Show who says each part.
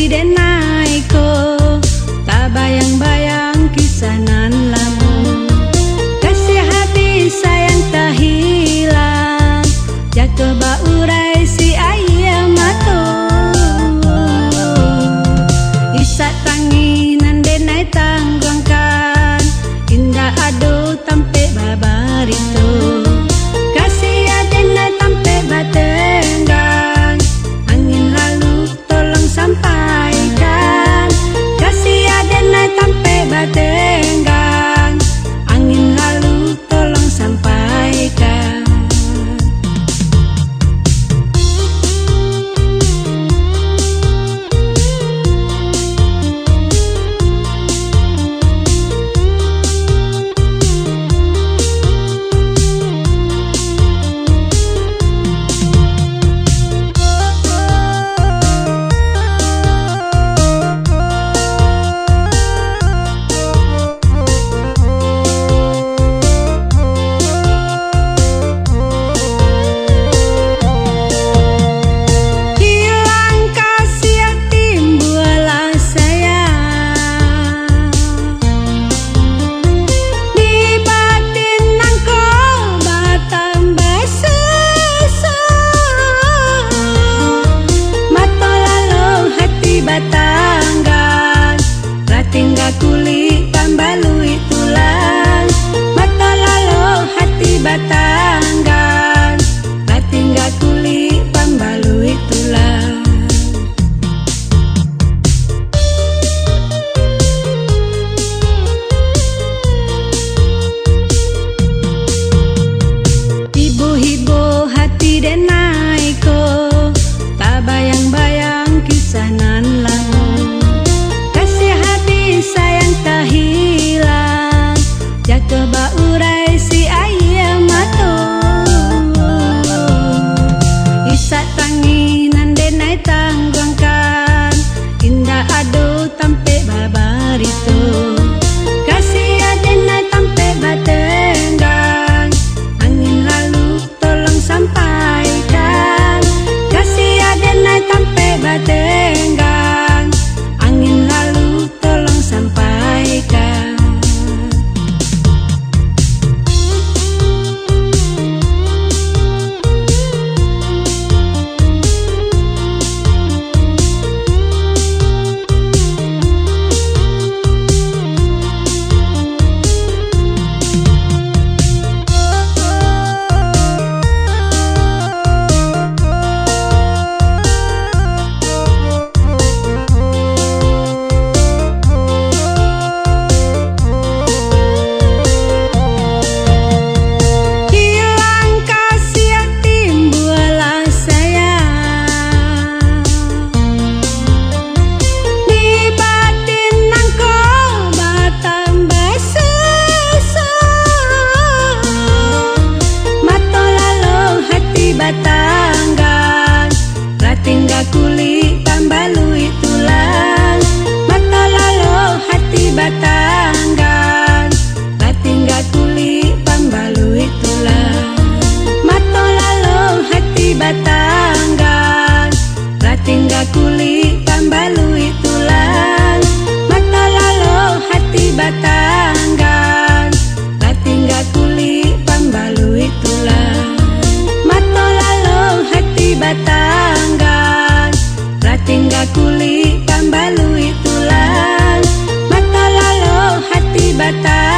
Speaker 1: hati denai ko, tak bayang-bayang kisah nan lamu. Kasih hati sayang tak hilang, jaga baurai si ayam mato. Isak tanginan denai tangguangkan, indah ado tampe babarito. Kasih denai tampe batenggang, angin lalu tolong sampaikan. Kasih denai tampe batenggang, angin lalu tolong sampaikan. Batanggan, ratingga kulit pambalui tulang. Mata lalu hati batanggan, ratingga kulit pambalui tulang. Hibo-hibo hati denai ko, tak bayang-bayang kisah nan lamu. Kasih hati sayang tak hilang, jaga baurai si ayam mato. Isak tanginan denai tangguangkan, indah ado tampe babarito. Kasih denai tampe batenggang, angin lalu tolong sampaikan. Kasih denai tampe batenggang, angin lalu tolong sampaikan. Batanggan, ratingga kulit pambalui tulang. Mata lalu hati batanggan, ratingga kulit pambalui tulang. Mata lalu hati batanggan, ratingga kulit pambalui tulang. Mata lalu hati batanggan, ratingga kulit pambalui tulang. Batanggan, ratingga kulit pambalui tulang. Mata lalu hati batanggan.